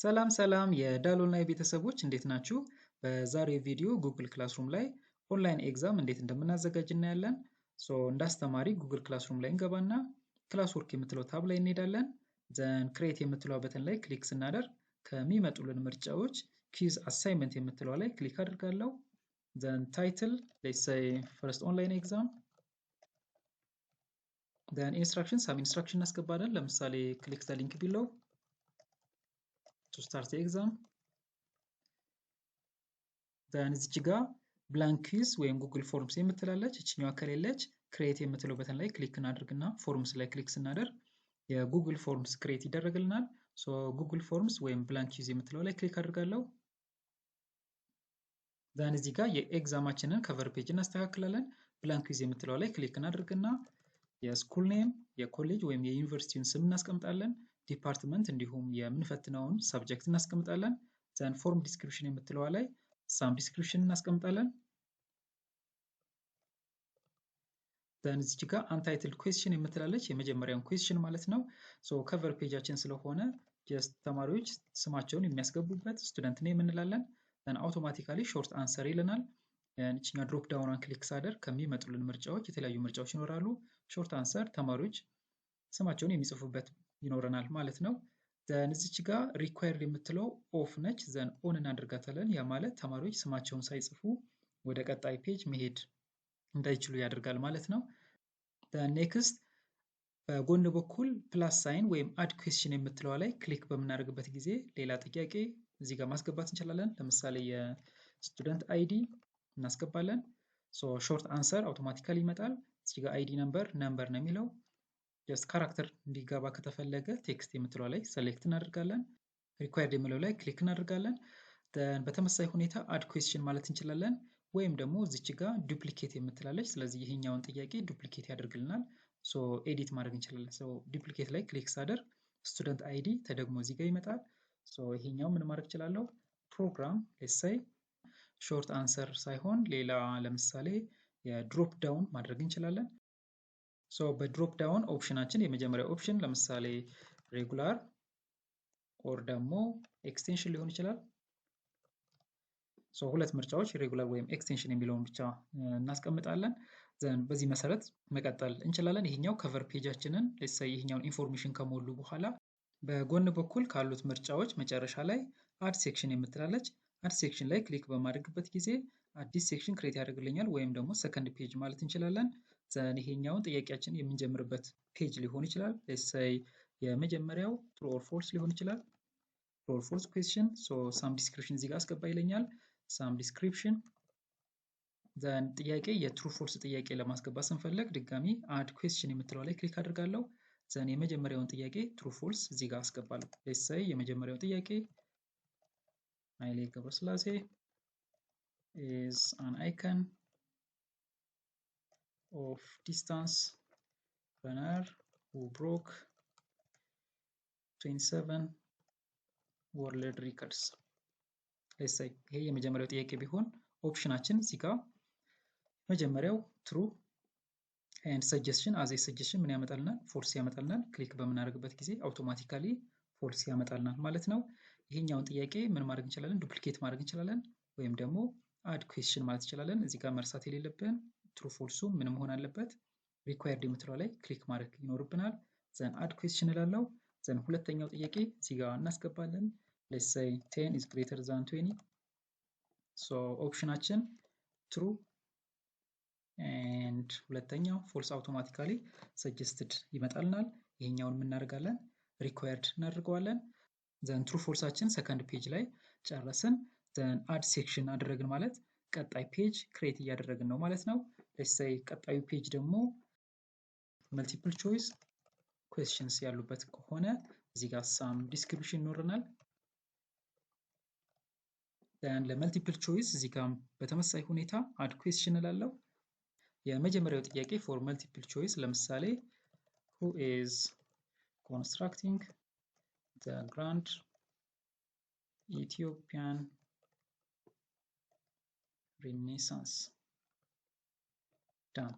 ሰላም ሰላም የዳሎናይ ቤተሰቦች እንዴት ናችሁ? በዛሬው ቪዲዮ ጉግል ክላስሩም ላይ ኦንላይን ኤግዛም እንዴት እንደምናዘጋጅ እናያለን። እንደ አስተማሪ ጉግል ክላስሩም ላይ እንገባና ክላስ ወርክ የምትለው ታብ ላይ እንሄዳለን። ዘን ክሬት የምትለው በተን ላይ ክሊክ ስናደርግ ከሚመጡልን ምርጫዎች ኪዝ አሳይመንት የምትለው ላይ ክሊክ አድርጋለሁ። ዘን ታይትል ሌትስ ሴይ ፈርስት ኦንላይን ኤግዛም ዘን ኢንስትራክሽን ሳብ ኢንስትራክሽን እናስገባለን። ለምሳሌ ክሊክ ዘ ሊንክ ቢለው to start the exam then እዚች ጋር blank quiz ወይም ጉግል ፎርምስ የምትላለች እችኛዋ ከሌለች ክሬት የምትለው በተን ላይ ክሊክ እናድርግና ፎርምስ ላይ ክሊክ ስናደርግ የጉግል ፎርምስ ክሬት ይደረግልናል። ጉግል ፎርምስ ወይም blank quiz የምትለው ላይ ክሊክ አድርጋለሁ። then እዚህ ጋር የኤግዛማችንን ከቨር ፔጅ እናስተካክላለን። blank quiz የምትለው ላይ ክሊክ እናድርግና የስኩል ኔም የኮሌጅ ወይም የዩኒቨርሲቲውን ስም እናስቀምጣለን። ዲፓርትመንት እንዲሁም የምንፈትነውን ሰብጀክት እናስቀምጣለን። ዘን ፎርም ዲስክሪፕሽን የምትለዋ ላይ ሳም ዲስክሪፕሽን እናስቀምጣለን። ዘን እዚች ጋር አንታይትል ኩዌስችን የምትላለች የመጀመሪያውን ኩዌስችን ማለት ነው። ከቨር ፔጃችን ስለሆነ ጀስት ተማሪዎች ስማቸውን የሚያስገቡበት ስቱደንት ኔም እንላለን። ዘን አውቶማቲካሊ ሾርት አንሰር ይለናል። እቺኛ ድሮፕ ዳውኗን ክሊክ ሳደርግ ከሚመጡልን ምርጫዎች የተለያዩ ምርጫዎች ይኖራሉ። ሾርት አንሰር ተማሪዎች ስማቸውን የሚጽፉበት ይኖረናል ማለት ነው። ዘን እዚች ጋር ሪኳየርድ የምትለው ኦፍ ነች። ዘን ኦን እናደርጋታለን። ያ ማለት ተማሪዎች ስማቸውን ሳይጽፉ ወደ ቀጣይ ፔጅ መሄድ እንዳይችሉ ያደርጋል ማለት ነው። ኔክስት በጎን በኩል ፕላስ ሳይን ወይም አድ ኩዌስችን የምትለዋ ላይ ክሊክ በምናደርግበት ጊዜ ሌላ ጥያቄ እዚህ ጋር ማስገባት እንችላለን። ለምሳሌ የስቱደንት አይዲ እናስገባለን። ሾርት አንሰር አውቶማቲካሊ ይመጣል። እዚህ ጋር አይዲ ነምበር ነው የሚለው ጀስት ካራክተር እንዲገባ ከተፈለገ ቴክስት የምትለው ላይ ሰሌክት እናደርጋለን። ሪኳየርድ የሚለው ላይ ክሊክ እናደርጋለን። በተመሳሳይ ሁኔታ አድ ኩዌስችን ማለት እንችላለን። ወይም ደግሞ እዚች ጋር ዱፕሊኬት የምትላለች ስለዚህ ይሄኛውን ጥያቄ ዱፕሊኬት ያደርግልናል። ኤዲት ማድረግ እንችላለን። ዱፕሊኬት ላይ ክሊክ ሳደርግ ስቱደንት አይዲ ተደግሞ እዚህ ጋር ይመጣል። ይሄኛው ምን ማድረግ እችላለሁ? ፕሮግራም ሌትስ ሾርት አንሰር ሳይሆን ሌላ ለምሳሌ የድሮፕ ዳውን ማድረግ እንችላለን። በድሮፕ ዳውን ኦፕሽናችን የመጀመሪያ ኦፕሽን ለምሳሌ ሬጉላር ኦር ደግሞ ኤክስቴንሽን ሊሆን ይችላል። ሁለት ምርጫዎች ሬጉላር ወይም ኤክስቴንሽን የሚለውን ብቻ እናስቀምጣለን። ዘን በዚህ መሰረት መቀጠል እንችላለን። ይሄኛው ከቨር ፔጃችንን ይሄኛውን ኢንፎርሜሽን ከሞሉ በኋላ በጎን በኩል ካሉት ምርጫዎች መጨረሻ ላይ አድ ሴክሽን የምትላለች አድ ሴክሽን ላይ ክሊክ በማድረግበት ጊዜ አዲስ ሴክሽን ክሬት ያደርግልኛል ወይም ደግሞ ሰከንድ ፔጅ ማለት እንችላለን። ዘን ይሄኛውን ጥያቄያችን የምንጀምርበት ፔጅ ሊሆን ይችላል። የመጀመሪያው ትሩ ኦር ፎልስ ሊሆን ይችላል። ትሩ ኦር ፎልስ ኩዌስችን ሳም ዲስክሪፕሽን እዚህ ጋር አስገባ ይለኛል። ሳም ዲስክሪፕሽን ዘን ጥያቄ የትሩ ፎልስ ጥያቄ ለማስገባት ስንፈልግ ድጋሚ አድ ኩዌስችን የምትለው ላይ ክሊክ አድርጋለሁ። ዘን የመጀመሪያውን ጥያቄ ትሩ ፎልስ እዚህ ጋር አስገባለሁ። የመጀመሪያው ጥያቄ ኃይሌ ገብረስላሴ is an icon of distance runner who broke 27 world records. ይሄ የመጀመሪያው ጥያቄ ቢሆን ኦፕሽናችን እዚህ ጋር መጀመሪያው true and suggestion as a suggestion ምን ያመጣልናል? ፎልስ ያመጣልናል። ክሊክ በምናደርግበት ጊዜ አውቶማቲካሊ ፎልስ ያመጣልናል ማለት ነው። ይሄኛውን ጥያቄ ምን ማድረግ እንችላለን? ዱፕሊኬት ማድረግ እንችላለን ወይም ደግሞ አድ ኩዌስችን ማለት እንችላለን። እዚህ ጋር መርሳት የሌለብን ትሩ ፎልሱ ምን መሆን አለበት? ሪኳየርድ የምትለው ላይ ክሊክ ማድረግ ይኖርብናል። ዘን አድ ኩዌስችን እላለሁ። ዘን ሁለተኛው ጥያቄ እዚህ ጋር እናስገባለን። ሌትስ ሴይ 10 is greater than 20 ኦፕሽናችን ትሩ ኤንድ ሁለተኛው ፎልስ አውቶማቲካሊ ሰጀስትድ ይመጣልናል። ይሄኛውን ምን እናደርጋለን? ሪኳየርድ እናደርገዋለን። ዘን ትሩ ፎልሳችን ሰከንድ ፔጅ ላይ ጨረስን። ዘን አድ ሴክሽን አደረግን ማለት ቀጣይ ፔጅ ክሬት እያደረግን ነው ማለት ነው። ሌትስ ሴይ ቀጣዩ ፔጅ ደግሞ መልቲፕል ቾይስ ኩዌስችንስ ያሉበት ከሆነ እዚህ ጋር ሳም ዲስክሪፕሽን ይኖረናል። ዘን ለመልቲፕል ቾይስ እዚህ ጋር በተመሳሳይ ሁኔታ አድ ኩዌስችን እላለሁ። የመጀመሪያው ጥያቄ ፎር መልቲፕል ቾይስ ለምሳሌ who is constructing the Grand Ethiopian Renaissance Dam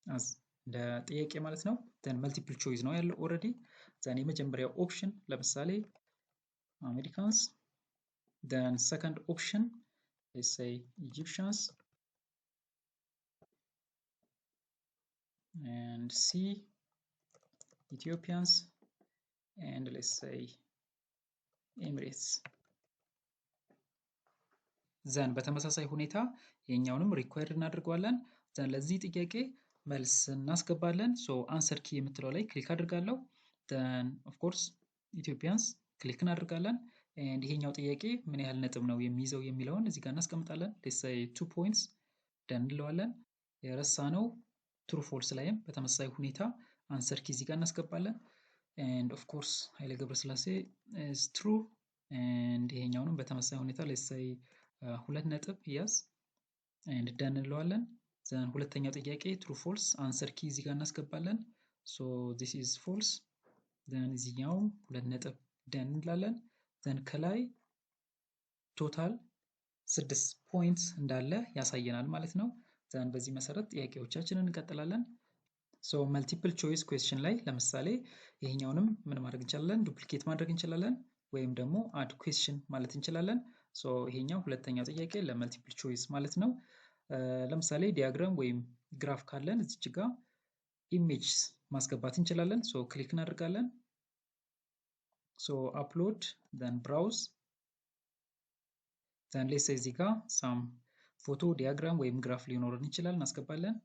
as እንደ ጥያቄ ማለት ነው። ዘን መልቲፕል ቾይስ ነው ያለው ኦልሬዲ። ዘን የመጀመሪያው ኦፕሽን ለምሳሌ Americans. Then second option, let's say Egyptians. And C, Ethiopians. And let's say Emirates. ዘን በተመሳሳይ ሁኔታ የኛውንም ሪኳየርድ እናደርገዋለን። ዘን ለዚህ ጥያቄ መልስ እናስገባለን። ሶ አንሰር ኪ የምትለው ላይ ክሊክ አድርጋለሁ። ዘን ኦፍ ኮርስ ኢትዮጵያንስ ክሊክ እናደርጋለን። ኤንድ ይሄኛው ጥያቄ ምን ያህል ነጥብ ነው የሚይዘው የሚለውን እዚህ ጋር እናስቀምጣለን። ሌትስ ሴይ 2 ፖይንትስ ደን እንለዋለን። የረሳነው ትሩ ፎልስ ላይም በተመሳሳይ ሁኔታ አንሰር ኪ እዚህ ጋር እናስገባለን። ኤንድ ኦፍ ኮርስ ኃይሌ ገብረስላሴ ኢዝ ትሩ። ኤንድ ይሄኛውንም በተመሳሳይ ሁኔታ ሌትስ ሴይ 2 ነጥብ ያዝ ኤንድ ደን እንለዋለን። ዘን ሁለተኛው ጥያቄ ትሩ ፎልስ አንሰር ኪ እዚህ ጋር እናስገባለን። ሶ ዚስ ኢዝ ፎልስ። ዘን እዚህኛው 2 ነጥብ ደን እንላለን። ዘን ከላይ ቶታል 6 ፖይንትስ እንዳለ ያሳየናል ማለት ነው። ዘን በዚህ መሰረት ጥያቄዎቻችንን እንቀጥላለን። ሶ መልቲፕል ቾይስ ኩዌስችን ላይ ለምሳሌ ይሄኛውንም ምን ማድረግ እንችላለን? ዱፕሊኬት ማድረግ እንችላለን ወይም ደግሞ አድ ኩዌስችን ማለት እንችላለን። ሶ ይሄኛው ሁለተኛው ጥያቄ ለመልቲፕል ቾይስ ማለት ነው። ለምሳሌ ዲያግራም ወይም ግራፍ ካለን እዚች ጋር ኢሜጅ ማስገባት እንችላለን። ሶ ክሊክ እናደርጋለን። ሶ አፕሎድ ዘን ብራውዝ ዘን ሌትስ ሴይ እዚህ ጋር ሳም ፎቶ ዲያግራም ወይም ግራፍ ሊኖረን ይችላል፣ እናስገባለን።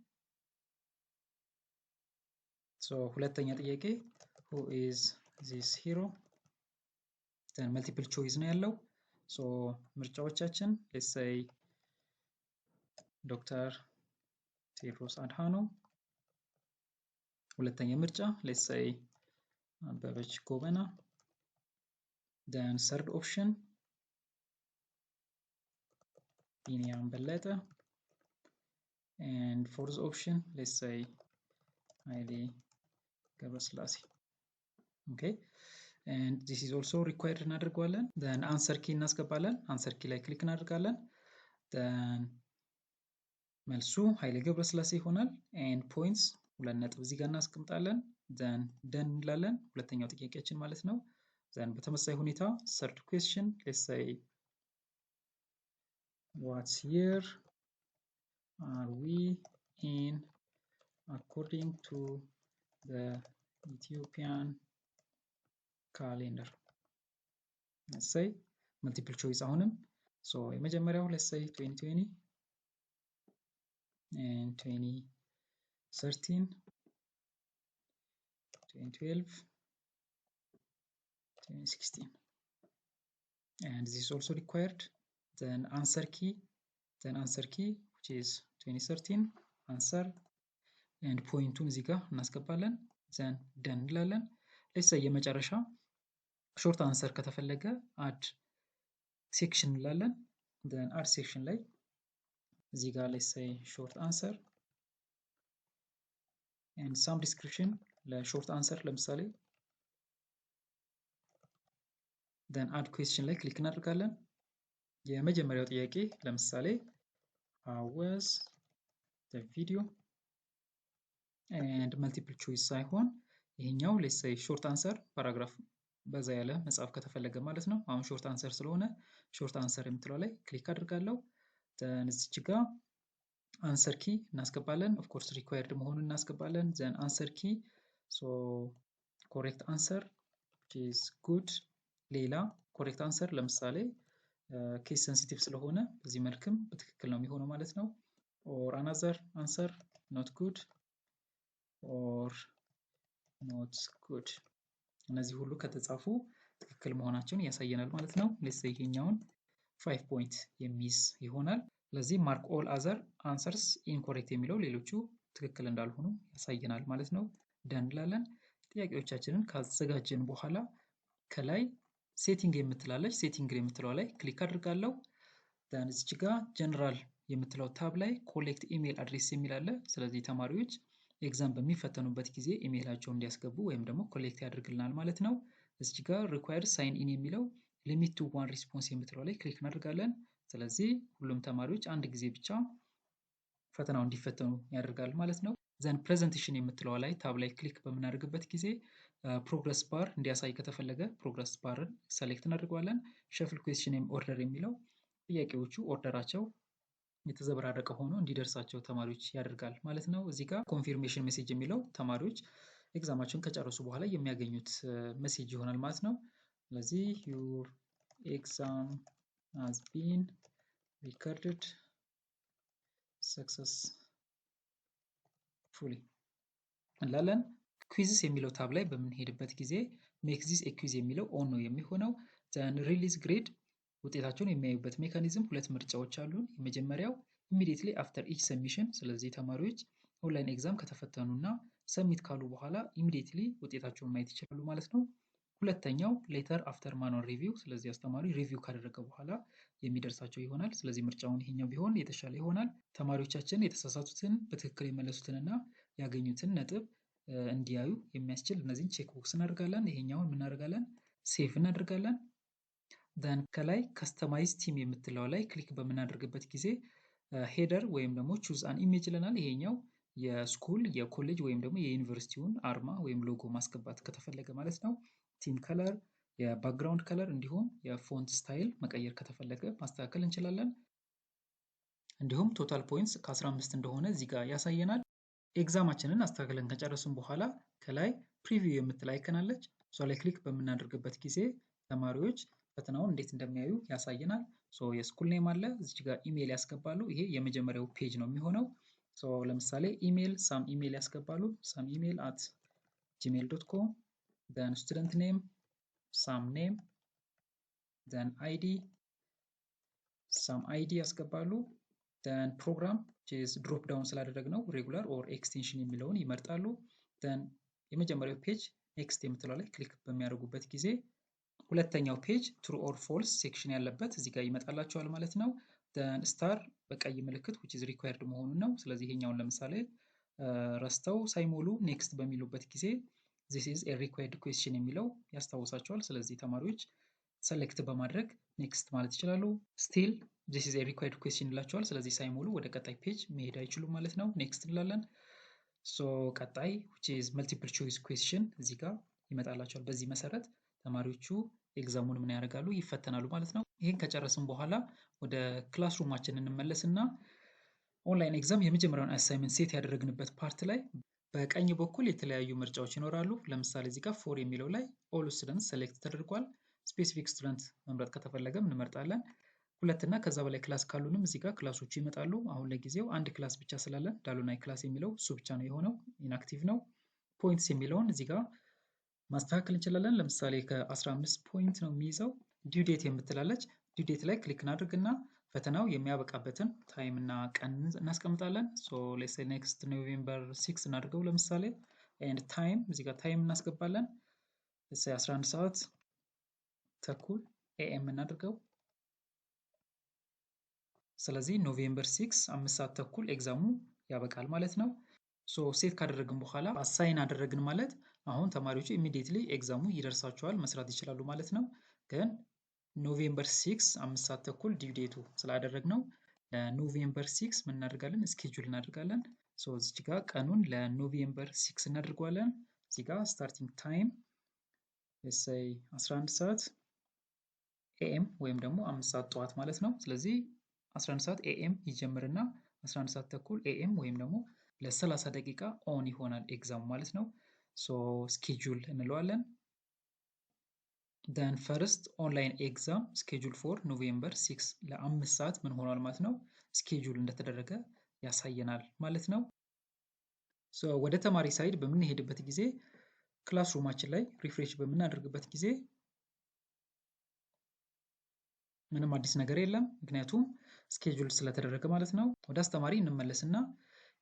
ሶ ሁለተኛ ጥያቄ who is this hero ዘን መልቲፕል ቾይስ ነው ያለው። ሶ ምርጫዎቻችን ሌትስ ሴይ ዶክተር ቴዎድሮስ አድሃኖም። ሁለተኛ ምርጫ ሌትስ ሴይ አበበች ጎበና። then third option ቢኒያም በለጠ and fourth option let's say ኃይሌ ገብረስላሴ። okay and this is also required እናደርገዋለን። then answer key እናስገባለን። answer key ላይ ክሊክ እናደርጋለን። then መልሱ ኃይሌ ገብረስላሴ ይሆናል። and points 2 ነጥብ እዚህ ጋር እናስቀምጣለን። then done እንላለን፣ ሁለተኛው ጥያቄያችን ማለት ነው። then በተመሳሳይ ሁኔታ third question let's say what year are we in according to the Ethiopian calendar? let's say multiple choice አሁንም so የመጀመሪያው let's say 2020 and 2013 2012 2016 and this is also required. Then answer key which is 2013 answer and ፖይንቱን እዚህ ጋር እናስገባለን። then done እንላለን። let's say የመጨረሻ ሾርት አንሰር ከተፈለገ አድ ሴክሽን እንላለን። then አድ ሴክሽን ላይ እዚህ ጋር let's say ሾርት አንሰር and some description ለሾርት አንሰር ለምሳሌ then add question ላይ ክሊክ እናደርጋለን። የመጀመሪያው ጥያቄ ለምሳሌ how was the video and multiple choice ሳይሆን ይሄኛው let's say short answer ፓራግራፍ በዛ ያለ መጻፍ ከተፈለገ ማለት ነው። አሁን short answer ስለሆነ short answer የምትለው ላይ ክሊክ አድርጋለሁ። then እዚች ጋር answer key እናስገባለን። of course required መሆኑን እናስገባለን። then answer key so correct answer which is good። ሌላ correct answer ለምሳሌ ኬስ ሴንሲቲቭ ስለሆነ በዚህ መልክም በትክክል ነው የሚሆነው ማለት ነው። or another answer not good or not good እነዚህ ሁሉ ከተጻፉ ትክክል መሆናቸውን ያሳየናል ማለት ነው። let's say ይሄኛውን 5 ፖይንት የሚይዝ ይሆናል። ስለዚህ mark all other answers incorrect የሚለው ሌሎቹ ትክክል እንዳልሆኑ ያሳየናል ማለት ነው። done እንላለን። ጥያቄዎቻችንን ካዘጋጀን በኋላ ከላይ ሴቲንግ የምትላለች ሴቲንግ የምትለው ላይ ክሊክ አድርጋለሁ። then እዚች ጋር ጀነራል የምትለው ታብ ላይ ኮሌክት ኢሜል አድሬስ የሚል አለ። ስለዚህ ተማሪዎች ኤግዛም በሚፈተኑበት ጊዜ ኢሜይላቸውን እንዲያስገቡ ወይም ደግሞ ኮሌክት ያደርግልናል ማለት ነው። እዚች ጋር required sign in የሚለው limit to one response የምትለው ላይ ክሊክ እናደርጋለን። ስለዚህ ሁሉም ተማሪዎች አንድ ጊዜ ብቻ ፈተናውን እንዲፈተኑ ያደርጋል ማለት ነው። then presentation የምትለው ላይ ታብ ላይ ክሊክ በምናደርግበት ጊዜ ፕሮግረስ ባር እንዲያሳይ ከተፈለገ ፕሮግረስ ባርን ሰሌክት እናደርገዋለን። ሸፍል ኩዌስችን ኦርደር የሚለው ጥያቄዎቹ ኦርደራቸው የተዘበራረቀ ሆኖ እንዲደርሳቸው ተማሪዎች ያደርጋል ማለት ነው። እዚህ ጋር ኮንፊርሜሽን ሜሴጅ የሚለው ተማሪዎች ኤግዛማቸውን ከጨረሱ በኋላ የሚያገኙት ሜሴጅ ይሆናል ማለት ነው። ስለዚህ ዩር ኤግዛም ሃዝ ቢን ሪከርድድ ሰክሰስፉሊ እንላለን። ኩዊዝስ የሚለው ታብ ላይ በምንሄድበት ጊዜ ሜክ ዚስ ኤ ኩዊዝ የሚለው ኦን ነው የሚሆነው። ዘን ሪሊዝ ግሬድ ውጤታቸውን የሚያዩበት ሜካኒዝም ሁለት ምርጫዎች አሉን። የመጀመሪያው ኢሚዲየትሊ አፍተር ኢች ሰሚሽን፣ ስለዚህ ተማሪዎች ኦንላይን ኤግዛም ከተፈተኑ እና ሰሚት ካሉ በኋላ ኢሚዲየትሊ ውጤታቸውን ማየት ይችላሉ ማለት ነው። ሁለተኛው ሌተር አፍተር ማኑዋል ሪቪው፣ ስለዚህ አስተማሪ ሪቪው ካደረገ በኋላ የሚደርሳቸው ይሆናል። ስለዚህ ምርጫውን ይሄኛው ቢሆን የተሻለ ይሆናል። ተማሪዎቻችን የተሳሳቱትን በትክክል የመለሱትንና ያገኙትን ነጥብ እንዲያዩ የሚያስችል እነዚህን ቼክ ቦክስ እናደርጋለን። ይሄኛውን እናደርጋለን ሴቭ እናደርጋለን። ደን ከላይ ከስተማይዝ ቲም የምትለው ላይ ክሊክ በምናደርግበት ጊዜ ሄደር ወይም ደግሞ ቹዝ አን ኢሜጅ ይለናል። ይሄኛው የስኩል የኮሌጅ ወይም ደግሞ የዩኒቨርሲቲውን አርማ ወይም ሎጎ ማስገባት ከተፈለገ ማለት ነው። ቲም ከለር፣ የባክግራውንድ ከለር እንዲሁም የፎንት ስታይል መቀየር ከተፈለገ ማስተካከል እንችላለን። እንዲሁም ቶታል ፖይንትስ ከ15 እንደሆነ እዚህ ጋር ያሳየናል። ኤግዛማችንን አስተካክለን ከጨረሱን በኋላ ከላይ ፕሪቪው የምትል አይከን አለች። እሷ ላይ ክሊክ በምናደርግበት ጊዜ ተማሪዎች ፈተናውን እንዴት እንደሚያዩ ያሳየናል። የስኩል ኔም አለ፣ እዚህ ጋር ኢሜይል ያስገባሉ። ይሄ የመጀመሪያው ፔጅ ነው የሚሆነው። ለምሳሌ ኢሜይል ሳም ኢሜይል ያስገባሉ። ሳም ኢሜይል አት gmail.com then student name some name then id some id ያስገባሉ። then program ድሮፕ ዳውን ስላደረግነው ሬጉላር ኦር ኤክስቴንሽን የሚለውን ይመርጣሉ። then የመጀመሪያው ፔጅ ኔክስት የምትለው ላይ ክሊክ በሚያደርጉበት ጊዜ ሁለተኛው ፔጅ ትሩ ኦር ፎልስ ሴክሽን ያለበት እዚህ ጋር ይመጣላቸዋል ማለት ነው። then ስታር በቀይ ምልክት which is required መሆኑን ነው። ስለዚህ ይሄኛውን ለምሳሌ ረስተው ሳይሞሉ ኔክስት በሚሉበት ጊዜ this is a required question የሚለው ያስታውሳቸዋል። ስለዚህ ተማሪዎች ሰሌክት በማድረግ ኔክስት ማለት ይችላሉ። ስቲል this is a required question ይላቸዋል። ስለዚህ ሳይሞሉ ወደ ቀጣይ ፔጅ መሄድ አይችሉም ማለት ነው። ኔክስት እንላለን። ቀጣይ which is multiple choice question እዚህ ጋር ይመጣላቸዋል። በዚህ መሰረት ተማሪዎቹ ኤግዛሙን ምን ያደርጋሉ? ይፈተናሉ ማለት ነው። ይህን ከጨረስን በኋላ ወደ ክላስሩማችን እንመለስና ኦንላይን ኤግዛም የመጀመሪያውን አሳይመንት ሴት ያደረግንበት ፓርት ላይ በቀኝ በኩል የተለያዩ ምርጫዎች ይኖራሉ። ለምሳሌ እዚህ ጋር ፎር የሚለው ላይ ኦል ስቱደንት ሴሌክት ተደርጓል። ስፔሲፊክ ስቱደንት መምረጥ ከተፈለገም እንመርጣለን። ሁለትና ከዛ በላይ ክላስ ካሉንም እዚህ ጋር ክላሶቹ ይመጣሉ። አሁን ለጊዜው አንድ ክላስ ብቻ ስላለን ዳሎናይ ክላስ የሚለው እሱ ብቻ ነው የሆነው፣ ኢንአክቲቭ ነው። ፖይንትስ የሚለውን እዚህ ጋር ማስተካከል እንችላለን። ለምሳሌ ከ15 ፖይንት ነው የሚይዘው። ዲው ዴት የምትላለች ዲው ዴት ላይ ክሊክ እናድርግና ፈተናው የሚያበቃበትን ታይም እና ቀን እናስቀምጣለን። ሌትስ ሴይ ኔክስት ኖቬምበር 6 እናድርገው ለምሳሌ ኤንድ ታይም እዚህ ጋር ታይም እናስገባለን። ሌትስ ሴይ 11 ሰዓት ተኩል ኤኤም እናድርገው። ስለዚህ ኖቬምበር 6 5 ሰዓት ተኩል ኤግዛሙ ያበቃል ማለት ነው። ሴት ካደረግን በኋላ አሳይን አደረግን ማለት አሁን ተማሪዎቹ ኢሚዲየትሊ ኤግዛሙ ይደርሳቸዋል፣ መስራት ይችላሉ ማለት ነው። ግን ኖቬምበር 6 5 ሰዓት ተኩል ዲው ዴቱ ስላደረግነው ለኖቬምበር 6 ምን እናደርጋለን? ስኬጁል እናደርጋለን። እዚህ ጋር ቀኑን ለኖቬምበር 6 እናደርገዋለን። እዚህ ጋር ስታርቲንግ ታይም ሌትስ ሴይ 11 ሰዓት ኤኤም ወይም ደግሞ 5 ሰዓት ጠዋት ማለት ነው። ስለዚህ 11 ሰዓት ኤኤም ይጀምርና 11 ሰዓት ተኩል ኤኤም ወይም ደግሞ ለ30 ደቂቃ ኦን ይሆናል ኤግዛሙ ማለት ነው። ስኬጁል እንለዋለን። then first ኦንላይን ኤግዛም ስኬጁል ፎር ኖቬምበር 6 ለ5 ሰዓት ምን ሆኗል ማለት ነው ስኬጁል እንደተደረገ ያሳየናል ማለት ነው። ወደ ተማሪ ሳይድ በምንሄድበት ጊዜ ክላስሩማችን ላይ ሪፍሬሽ በምናደርግበት ጊዜ ምንም አዲስ ነገር የለም፣ ምክንያቱም ስኬጁል ስለተደረገ ማለት ነው። ወደ አስተማሪ እንመለስና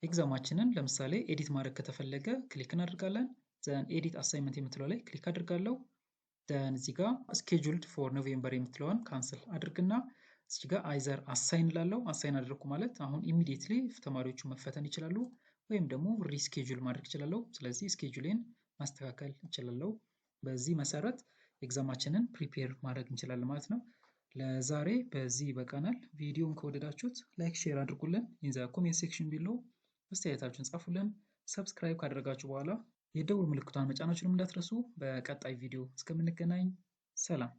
ኤግዛማችንን ለምሳሌ ኤዲት ማድረግ ከተፈለገ ክሊክ እናደርጋለን። ዘን ኤዲት አሳይመንት የምትለው ላይ ክሊክ አድርጋለሁ። ዘን እዚህ ጋር ስኬጁልድ ፎር ኖቬምበር የምትለውን ካንስል አድርግና እዚህ ጋር አይዘር አሳይን ላለው አሳይን አድርጉ ማለት አሁን ኢሚዲየትሊ ተማሪዎቹ መፈተን ይችላሉ፣ ወይም ደግሞ ሪስኬጁል ማድረግ ይችላለሁ። ስለዚህ ስኬጁሌን ማስተካከል ይችላለሁ። በዚህ መሰረት ኤግዛማችንን ፕሪፔር ማድረግ እንችላለን ማለት ነው። ለዛሬ በዚህ ይበቃናል። ቪዲዮውን ከወደዳችሁት ላይክ ሼር አድርጉልን። ኢን ዘ ኮሜንት ሴክሽን ቢሎ አስተያየታችሁን ጻፉልን። ሰብስክራይብ ካደረጋችሁ በኋላ የደውል ምልክቷን መጫናችሁንም እንዳትረሱ። በቀጣይ ቪዲዮ እስከምንገናኝ ሰላም።